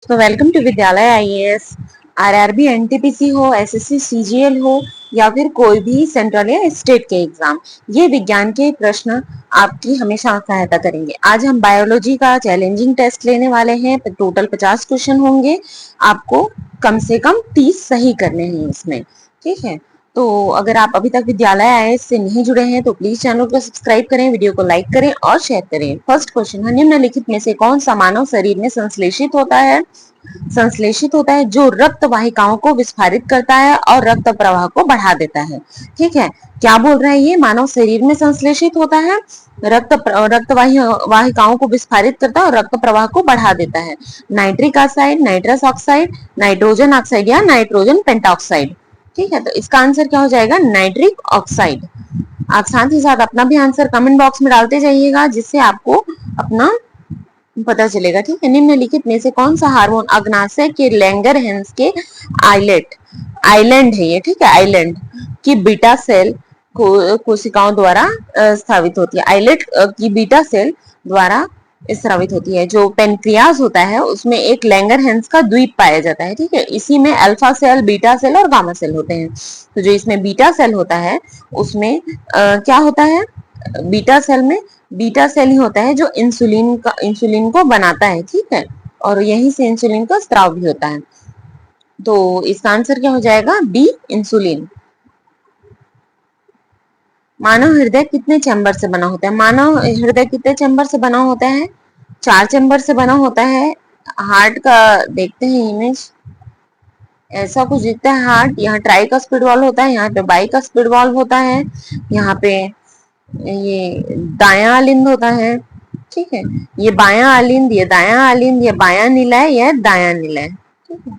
तो welcome to विद्यालय IAS. RRB NTPC हो, एसएससी सीजीएल हो या फिर कोई भी सेंट्रल या स्टेट के एग्जाम, ये विज्ञान के प्रश्न आपकी हमेशा सहायता करेंगे। आज हम बायोलॉजी का चैलेंजिंग टेस्ट लेने वाले हैं। टोटल 50 क्वेश्चन होंगे, आपको कम से कम 30 सही करने हैं इसमें। ठीक है, तो अगर आप अभी तक विद्यालय आईएएस से नहीं जुड़े हैं तो प्लीज चैनल को सब्सक्राइब करें, वीडियो को लाइक करें और शेयर करें। फर्स्ट क्वेश्चन है, निम्नलिखित में से कौन सा मानव शरीर में संश्लेषित होता है? संश्लेषित होता है जो रक्त वाहिकाओं को विस्फारित करता है और रक्त प्रवाह को बढ़ा देता है। ठीक है, क्या बोल रहा है ये? मानव शरीर में संश्लेषित होता है, रक्त वाहिकाओं को विस्फारित करता है और रक्त प्रवाह को बढ़ा देता है। Nitric oxide, nitrous oxide, nitrogen oxide या नाइट्रोजन पेंटाऑक्साइड। ठीक है, तो इसका आंसर क्या हो जाएगा? Nitric oxide. आप साथ ही साथ अपना भी आंसर कमेंट बॉक्स में डालते जाइएगा, जिससे आपको अपना पता चलेगा। ठीक है, निम्नलिखित में से कौन सा हार्मोन अग्नाशय के लैंगरहैंस के आइलेट आइलैंड है ये, ठीक है, आइलैंड की बीटा सेल कोशिकाओं द्वारा स्थापित होती है। आइलेट की बीटा सेल द्वारा स्रावित होती है। जो पेनक्रियाज होता है उसमें एक लैंगरहैंस का द्वीप पाया जाता है। ठीक है, इसी में अल्फा सेल, बीटा सेल और गामा सेल होते हैं। तो जो इसमें बीटा सेल होता है उसमें क्या होता है? बीटा सेल में बीटा सेल ही होता है जो इंसुलिन को बनाता है। ठीक है, और यहीं से इंसुलिन का स्राव भी होता है। तो इसका आंसर क्या हो जाएगा? B, insulin. मानव हृदय कितने चैम्बर से बना होता है? मानव हृदय कितने चैम्बर से बना होता है? 4 चैम्बर से बना होता है। हार्ट का देखते हैं इमेज, ऐसा कुछ दिखता है हार्ट। यहाँ ट्राई का स्पीड वॉल्व होता है, यहाँ पे बाई का स्पीड वॉल्व होता है, यहाँ पे ये दायां अलिंद होता है। ठीक है, ये बायां अलिंद, ये दायां अलिंद, ये बायां निलय, ये दायां निलय। ठीक है,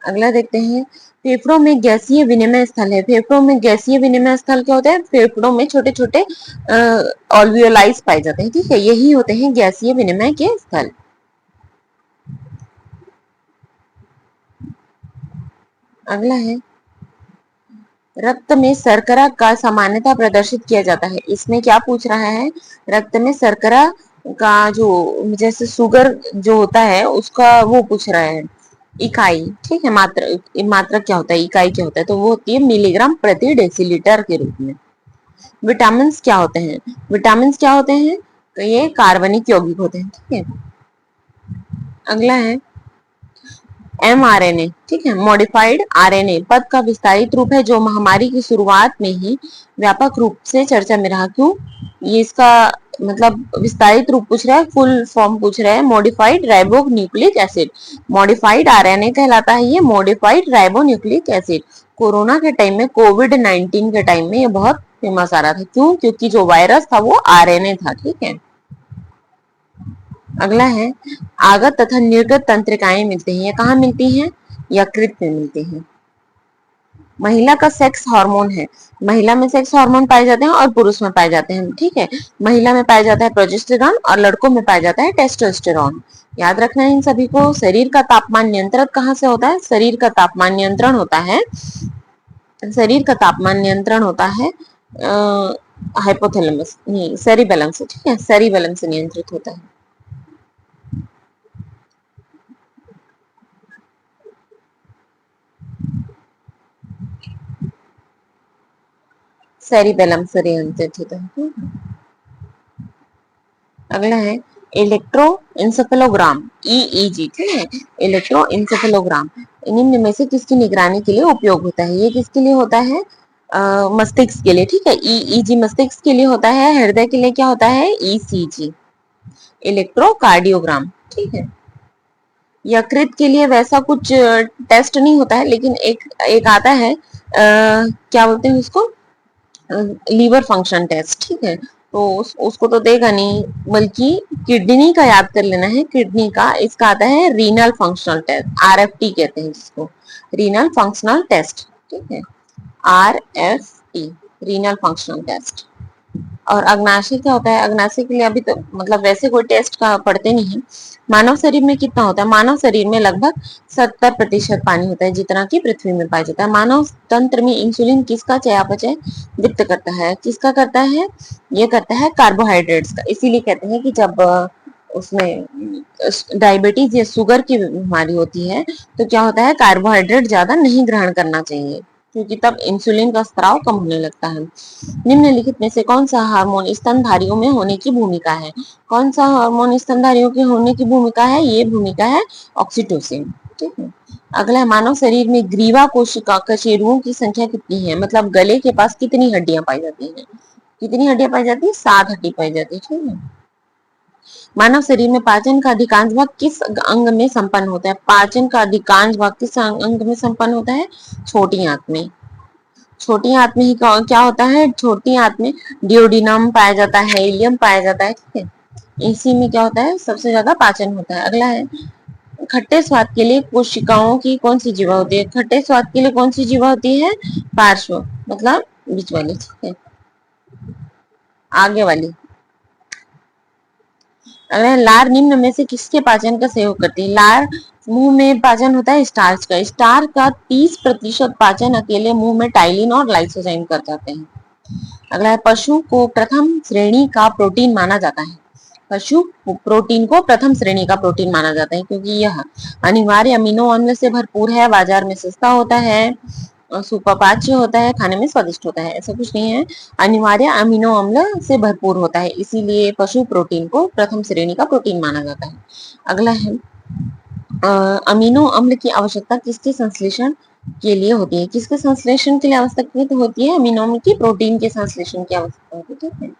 अगला देखते हैं। फेफड़ों में गैसीय विनिमय स्थल है। फेफड़ों में गैसीय विनिमय स्थल क्या होता है? फेफड़ों में छोटे छोटे ऑल्वियोलाइज पाए जाते हैं। ठीक है, यही होते हैं गैसीय विनिमय के स्थल। अगला है, रक्त में शर्करा का सामान्यतः प्रदर्शित किया जाता है। इसमें क्या पूछ रहा है? रक्त में शर्करा का जो, जैसे शुगर जो होता है उसका वो पूछ रहा है, इकाई। ठीक है, मात्रा क्या होता है, इकाई क्या होता है? तो वो होती है मिलीग्राम प्रति डेसीलीटर के रूप में। विटामिन क्या होते हैं? विटामिन क्या होते हैं? तो ये कार्बनिक यौगिक होते हैं। ठीक है, अगला है mRNA। ठीक है, मॉडिफाइड आरएनए पद का विस्तारित रूप है जो महामारी की शुरुआत में ही व्यापक रूप से चर्चा में रहा। क्यों? ये इसका मतलब विस्तारित रूप पूछ रहा है, फुल फॉर्म पूछ रहा है। Modified ribo nucleic acid, modified RNA कहलाता है ये, modified ribo nucleic acid. Corona के टाइम में, कोविड-19 के टाइम में ये बहुत फेमस आ रहा था। क्यों? क्योंकि जो वायरस था वो आरएनए था। ठीक है, अगला है, आगत तथा निर्गत तंत्रिकाएं मिलती हैं। ये कहाँ मिलती हैं? यकृत में मिलती हैं। महिला का सेक्स हार्मोन है। महिला में सेक्स हार्मोन पाए जाते हैं और पुरुष में पाए जाते हैं। ठीक है, महिला में पाया जाता है प्रोजेस्टेरॉन और लड़कों में पाया जाता है टेस्टोस्टेरॉन। याद रखना है इन सभी को। शरीर का तापमान नियंत्रण कहाँ से होता है? शरीर का तापमान नियंत्रण होता है, शरीर का तापमान नियंत्रण होता है हाइपोथैलेमस, नहीं, सेरिबेलम से। ठीक है, सेरिबेलम से नियंत्रित होता है। सेरिबेलम से नियंत्रित होता है। अगला है इलेक्ट्रो इंसेफेलोग्राम, ईईजी। ठीक है, इलेक्ट्रो इंसेफेलोग्राम निम्न में से किसकी निगरानी के लिए उपयोग होता है? ये किसके लिए होता है? मस्तिष्क के लिए। ठीक है, ईईजी मस्तिष्क के लिए होता है। हृदय के लिए क्या होता है? ECG, electrocardiogram. ठीक है, यकृत के लिए वैसा कुछ टेस्ट नहीं होता है, लेकिन एक एक आता है, क्या बोलते हैं उसको, लीवर फंक्शन टेस्ट। ठीक है, तो उसको तो देगा नहीं, बल्कि किडनी का याद कर लेना है। किडनी का इसका आता है रीनल फंक्शनल टेस्ट, आरएफटी कहते हैं जिसको, रीनल फंक्शनल टेस्ट। ठीक है, आरएफटी, रीनल फंक्शनल टेस्ट। और अग्नाशय क्या होता है? अग्नाशय के लिए अभी तो मतलब वैसे कोई टेस्ट का पढ़ते नहीं है। मानव शरीर में कितना होता है? मानव शरीर में लगभग 70% पानी होता है, जितना कि पृथ्वी में पाया जाता है। मानव तंत्र में इंसुलिन किसका चयापचय वित्त करता है? किसका करता है? ये करता है कार्बोहाइड्रेट्स का। इसीलिए कहते हैं कि जब उसमें डायबिटीज या शुगर की बीमारी होती है तो क्या होता है, कार्बोहाइड्रेट ज्यादा नहीं ग्रहण करना चाहिए, क्योंकि तब इंसुलिन का स्त्राव कम होने लगता है। निम्नलिखित में से कौन सा हार्मोन स्तनधारियों में होने की भूमिका है? कौन सा हार्मोन स्तनधारियों के होने की भूमिका है? ये भूमिका है ऑक्सीटोसिन। ठीक है। अगला है, मानव शरीर में ग्रीवा कोशिका कशेरुओं की संख्या कितनी है? मतलब गले के पास कितनी हड्डियां पाई जाती हैं? कितनी हड्डियां पाई जाती है? 7 हड्डी पाई जाती है। ठीक है। मानव शरीर में पाचन का अधिकांश भाग किस अंग में संपन्न होता है? पाचन का अधिकांश भाग किस अंग में संपन्न होता है? छोटी आंत में। छोटी आंत में ही क्या होता है? छोटी आंत में डियोडिनम पाया जाता है, इलियम पाया जाता है। ठीक है। इसी में क्या होता है? सबसे ज्यादा पाचन होता है। अगला है, खट्टे स्वाद के लिए कोशिकाओं की कौन सी जीवा होती है? खट्टे स्वाद के लिए कौन सी जीवा होती है? पार्श्व, मतलब बीच वाली। ठीक है। आगे वाली। अगर लार निम्न में से किसके पाचन का सहयोग करती है? लार मुंह में पाचन होता है स्टार्च का। स्टार्च का 30% पाचन अकेले मुंह में टाइलिन और लाइसोजाइम कर जाते हैं। अगला है, पशु को प्रथम श्रेणी का प्रोटीन माना जाता है। पशु प्रोटीन को प्रथम श्रेणी का प्रोटीन माना जाता है क्योंकि यह अनिवार्य अमीनो अम्ल से भरपूर है, बाजार में सस्ता होता है, सुपापाच्य होता है, खाने में स्वादिष्ट होता है। ऐसा कुछ नहीं है, अनिवार्य अमीनो अम्ल से भरपूर होता है, इसीलिए पशु प्रोटीन को प्रथम श्रेणी का प्रोटीन माना जाता है। अगला है, अमीनो अम्ल की आवश्यकता किसके संश्लेषण के लिए होती है? किसके संश्लेषण के लिए आवश्यकता होती है? अमीनो अम्ल की प्रोटीन के संश्लेषण की आवश्यकता होती है। ठीक है।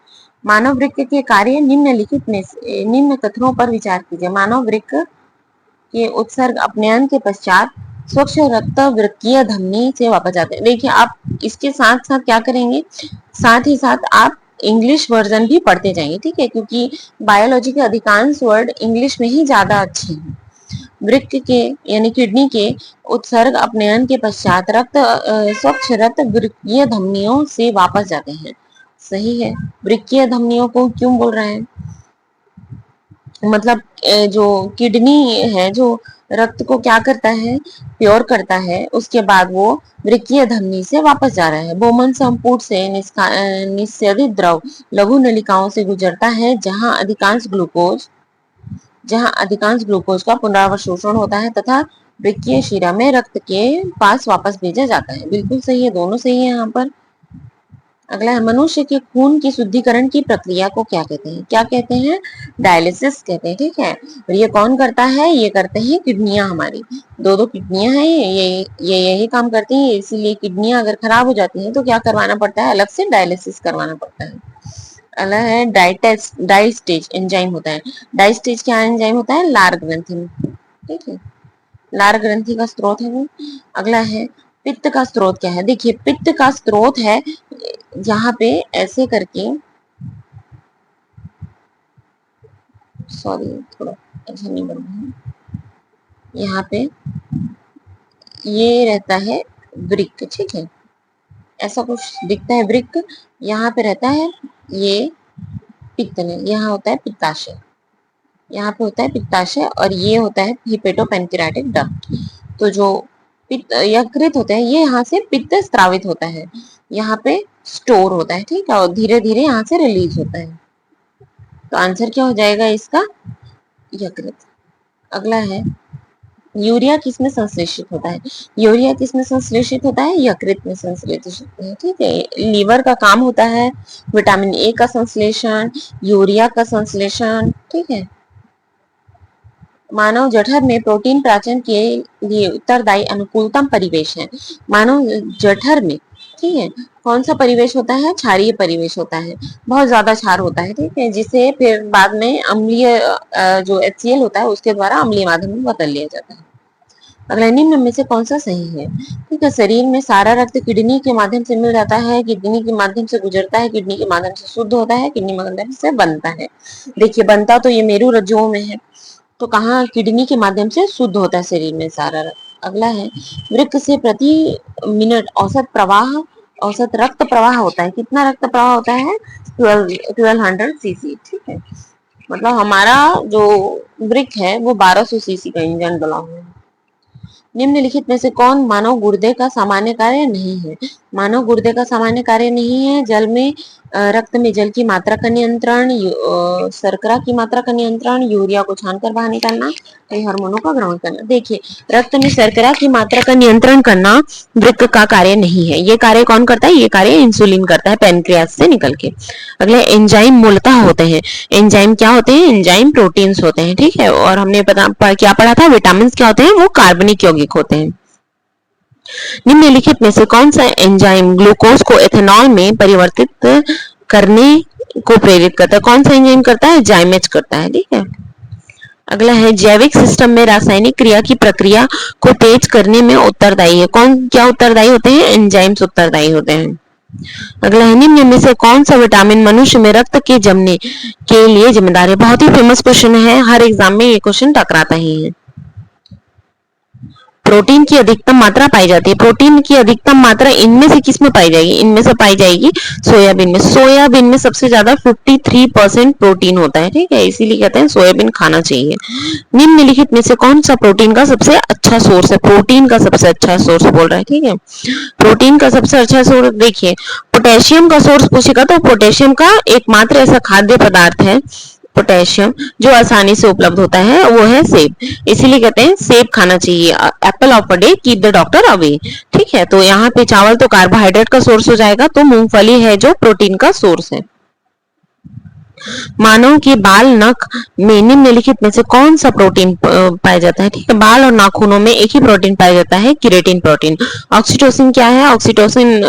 मानव वृक्क के कार्य निम्नलिखित में से निम्न कथनों पर विचार कीजिए। मानव वृक्क के उत्सर्ग अपनयन के पश्चात स्वच्छ रक्त वृक्कीय धमनी से वापस जाते हैं। देखिए, आप इसके साथ साथ क्या करेंगे, साथ ही साथ आप इंग्लिश वर्जन भी पढ़ते जाएंगे। ठीक है, क्योंकि बायोलॉजी के अधिकांश वर्ड इंग्लिश में ही ज्यादा अच्छे हैं। वृक्क के यानी किडनी के उत्सर्ग अपनयन के पश्चात स्वच्छ रक्त वृक्कीय धमनियों से वापस जाते हैं। सही है। वृक्कीय धमनियों को क्यों बोल रहे हैं? मतलब जो किडनी है, जो रक्त को क्या करता है, प्योर करता है, उसके बाद वो वृक्कीय धमनी से वापस जा रहा है। बोमन संपुट से निस्सरित द्रव लघु नलिकाओं से गुजरता है, जहां अधिकांश ग्लूकोज का पुनरावशोषण होता है तथा वृक्कीय शिरा में रक्त के पास वापस भेजा जाता है। बिल्कुल सही है, दोनों सही है यहाँ पर। अगला है, मनुष्य के खून की शुद्धिकरण की प्रक्रिया को क्या कहते हैं? क्या कहते हैं? डायलिसिस कहते हैं। ठीक है। और ये कौन करता है? ये करते हैं किडनियां हमारी। दो किडनियां हैं, ये यही काम करती हैं, इसीलिए किडनियां अगर खराब हो जाती हैं तो क्या करवाना पड़ता है? अलग से डायलिसिस करवाना पड़ता है। अगला है, डाइस्टेज एंजाइम होता है। डाइस्टेज क्या एंजाइम होता है? लार ग्रंथि में। ठीक है, लार ग्रंथि का स्रोत है वो। अगला है, पित्त का स्रोत क्या है? देखिए, पित्त का स्रोत है यहाँ पे ऐसे करके, सॉरी थोड़ा अच्छा नहीं बन रहा है, यहाँ पे ये रहता है वृक्क। ठीक है, ऐसा कुछ दिखता है वृक्क, यहाँ पे रहता है ये पित्त में, यहाँ होता है पित्ताशय, यहाँ पे होता है पित्ताशय, और ये होता है हिपेटोपेनक्रियाटिक डक्ट। तो जो पित्त यकृत होता है, ये यहाँ से पित्त स्रावित होता है, यहाँ पे स्टोर होता है। ठीक है, और धीरे धीरे यहाँ से रिलीज होता है। तो आंसर क्या हो जाएगा इसका? यकृत। अगला है, यूरिया किसमें संश्लेषित होता है? यूरिया किसमें संश्लेषित होता है? यकृत में संश्लेषित होता है। ठीक है, लीवर का काम होता है विटामिन ए का संश्लेषण, यूरिया का संश्लेषण। ठीक है। मानव जठर में प्रोटीन पाचन के लिए उत्तरदायी अनुकूलतम परिवेश है। मानव जठर में, ठीक है, कौन सा परिवेश होता है? क्षारीय परिवेश होता है, बहुत ज्यादा क्षार होता है। ठीक है, जिसे फिर बाद में अम्लीय जो HCl होता है उसके द्वारा अम्लीय माध्यम में बदल लिया जाता है। अगला, निम्न में से कौन सा सही है? ठीक है, शरीर में सारा रक्त किडनी के माध्यम से मिल जाता है, किडनी के माध्यम से गुजरता है, किडनी के माध्यम से शुद्ध होता है, किडनी के माध्यम से बनता है। देखिए, बनता तो ये मेरू रज्जुओं में है, तो कहाँ? किडनी के माध्यम से शुद्ध होता है शरीर में सारा रक्त। अगला है, वृक्क से प्रति मिनट औसत रक्त प्रवाह होता है। कितना रक्त प्रवाह होता है? 1200 सीसी। ठीक है, मतलब हमारा जो वृक्क है वो 1200 सीसी का इंजन बना हुआ है। निम्नलिखित में से कौन मानव गुर्दे का सामान्य कार्य नहीं है? मानव गुर्दे का सामान्य कार्य नहीं है जल में रक्त में जल की मात्रा का नियंत्रण, शर्करा की मात्रा का नियंत्रण, यूरिया को छानकर बाहर निकालना, कई हार्मोनों का ग्रहण करना। देखिए, रक्त में शर्करा की मात्रा का नियंत्रण करना वृक्क का कार्य नहीं है। ये कार्य कौन करता है? ये कार्य इंसुलिन करता है पैनक्रियास से निकल के। अगले एंजाइम मूलतः होते हैं। एंजाइम क्या होते हैं? एंजाइम प्रोटीन्स होते हैं, ठीक है। और हमने क्या पढ़ा था? विटामिन क्या होते हैं? वो कार्बनिक यौगिक होते हैं। निम्नलिखित में से कौन सा एंजाइम ग्लूकोज को एथेनॉल में परिवर्तित करने को प्रेरित करता है? कौन सा एंजाइम करता है? जाइमेज करता है, ठीक है। अगला है जैविक सिस्टम में रासायनिक क्रिया की प्रक्रिया को तेज करने में उत्तरदायी है। कौन क्या उत्तरदायी होते हैं? एंजाइम्स उत्तरदायी होते हैं। अगला है निम्न में से कौन सा विटामिन मनुष्य में रक्त के जमने के लिए जिम्मेदार है? बहुत ही फेमस क्वेश्चन है, हर एग्जाम में ये क्वेश्चन टकराता ही है। प्रोटीन की अधिकतम मात्रा पाई जाती है। प्रोटीन की अधिकतम मात्रा इनमें से किस में पाई जाएगी? इनमें से पाई जाएगी सोयाबीन में। सोयाबीन में सबसे ज्यादा 53% प्रोटीन होता है, ठीक है। इसीलिए कहते हैं सोयाबीन खाना चाहिए। निम्नलिखित में से कौन सा प्रोटीन का सबसे अच्छा सोर्स है? प्रोटीन का सबसे अच्छा सोर्स बोल रहा है, ठीक है। प्रोटीन का सबसे अच्छा सोर्स देखिए, पोटेशियम का सोर्स पूछेगा तो पोटेशियम का एकमात्र ऐसा खाद्य पदार्थ है पोटेशियम जो आसानी से उपलब्ध होता है, वो है सेब। इसीलिए कहते हैं सेब खाना चाहिए। Apple of a day keep the doctor away, ठीक है। तो यहाँ पे चावल तो कार्बोहाइड्रेट का सोर्स हो जाएगा, तो मूंगफली है जो प्रोटीन का सोर्स है। मानव के बाल नख में निम्नलिखित में से कौन सा प्रोटीन पाया जाता है? ठीक है, बाल और नाखूनों में एक ही प्रोटीन पाया जाता है, केराटिन प्रोटीन। ऑक्सीटोसिन क्या है? ऑक्सीटोसिन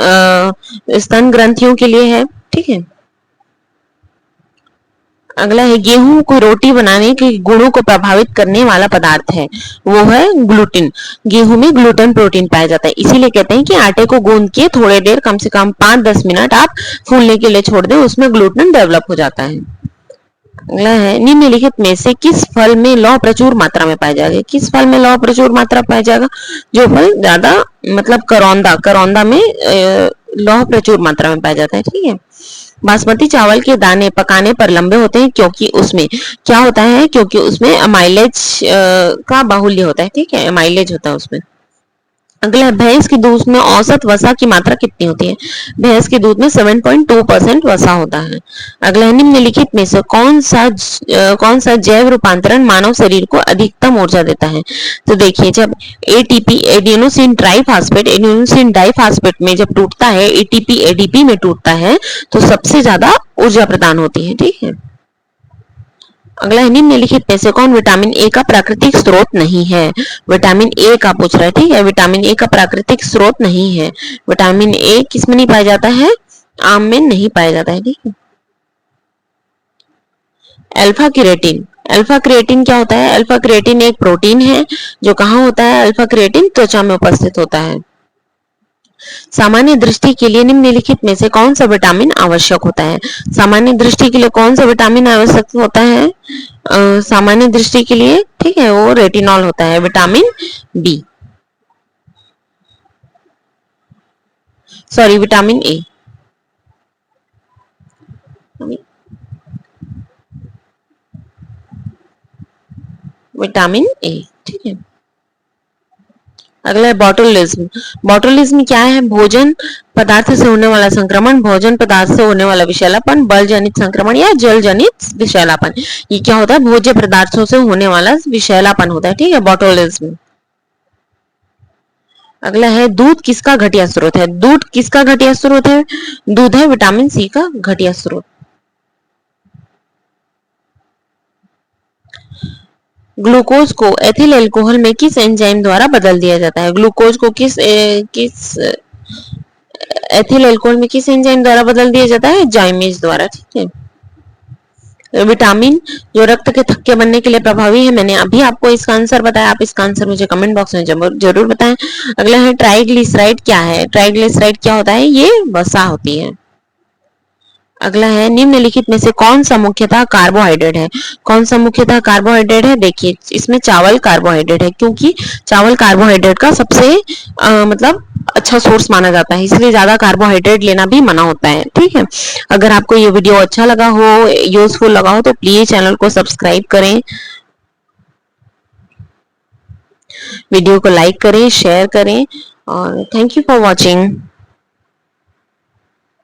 स्तन ग्रंथियों के लिए है, ठीक है। अगला है गेहूं को रोटी बनाने के गुणों को प्रभावित करने वाला पदार्थ है, वो है ग्लूटिन। गेहूं में ग्लूटेन प्रोटीन पाया जाता है, इसीलिए कहते हैं कि आटे को गूंद के थोड़ी देर कम से कम 5-10 मिनट आप फूलने के लिए छोड़ दें, उसमें ग्लूटेन डेवलप हो जाता है। अगला है निम्नलिखित में से किस फल में लौह प्रचुर मात्रा में पाया जाएगा? किस फल में लौह प्रचुर मात्रा पाया जाएगा? जो फल ज्यादा मतलब करौंदा, करौंदा में लौह प्रचुर मात्रा में पाया जाता है, ठीक है। बासमती चावल के दाने पकाने पर लंबे होते हैं क्योंकि उसमें क्या होता है? क्योंकि उसमें अमाइलेज का बाहुल्य होता है, ठीक है, अमाइलेज होता है उसमें। अगला, भैंस के दूध में औसत वसा की मात्रा कितनी होती है? भैंस के दूध में 7.2% वसा होता है। अगला, निम्नलिखित में से कौन सा जैव रूपांतरण मानव शरीर को अधिकतम ऊर्जा देता है? तो देखिए, जब ATP adenosine triphosphate adenosine diphosphate में जब टूटता है, एटीपी एडीपी में टूटता है, तो सबसे ज्यादा ऊर्जा प्रदान होती है, ठीक है। अगला है निम्नलिखित में से कौन विटामिन ए का प्राकृतिक स्रोत नहीं है? विटामिन ए का पूछ रहा है, ठीक है। विटामिन ए का प्राकृतिक स्रोत नहीं है। विटामिन ए किस में नहीं पाया जाता है? आम में नहीं पाया जाता है, ठीक है। अल्फा क्रिएटिन, अल्फा क्रिएटिन क्या होता है? अल्फा क्रिएटिन एक प्रोटीन है जो कहाँ होता है? अल्फा क्रिएटिन त्वचा में उपस्थित होता है। सामान्य दृष्टि के लिए निम्नलिखित में से कौन सा विटामिन आवश्यक होता है? सामान्य दृष्टि के लिए कौन सा विटामिन आवश्यक होता है? सामान्य दृष्टि के लिए, ठीक है, वो रेटिनॉल होता है, vitamin B, sorry vitamin A, vitamin A, ठीक है। अगला है बॉटुलिज्म। बॉटुलिज्म क्या है? भोजन पदार्थ से होने वाला संक्रमण, भोजन पदार्थ से होने वाला विषैलापन, बल जनित संक्रमण या जल जनित विषैलापन। ये क्या होता है? भोज्य पदार्थों से होने वाला विषैलापन होता है, ठीक है, बॉटुलिज्म। अगला है दूध किसका घटिया स्रोत है? दूध किसका घटिया स्रोत है? दूध है विटामिन सी का घटिया स्रोत। ग्लूकोज को एथिल अल्कोहल में किस एंजाइम द्वारा बदल दिया जाता है? ग्लूकोज को किस एथिल अल्कोहल में किस एंजाइम द्वारा बदल दिया जाता है? जाइमेज द्वारा, ठीक है। विटामिन जो रक्त के थक्के बनने के लिए प्रभावी है, मैंने अभी आपको इसका आंसर बताया, आप इसका आंसर मुझे कमेंट बॉक्स में जरूर बताएं। अगला है ट्राइग्लिसराइड क्या है? ट्राइग्लिसराइड क्या होता है? ये वसा होती है। अगला है निम्नलिखित में से कौन सा मुख्यतः कार्बोहाइड्रेट है? कौन सा मुख्यतः कार्बोहाइड्रेट है? देखिए, इसमें चावल कार्बोहाइड्रेट है, क्योंकि चावल कार्बोहाइड्रेट का सबसे मतलब अच्छा सोर्स माना जाता है, इसलिए ज्यादा कार्बोहाइड्रेट लेना भी मना होता है, ठीक है। अगर आपको ये वीडियो अच्छा लगा हो, यूजफुल लगा हो, तो प्लीज चैनल को सब्सक्राइब करें, वीडियो को लाइक करें, शेयर करें, और थैंक यू फॉर वॉचिंग।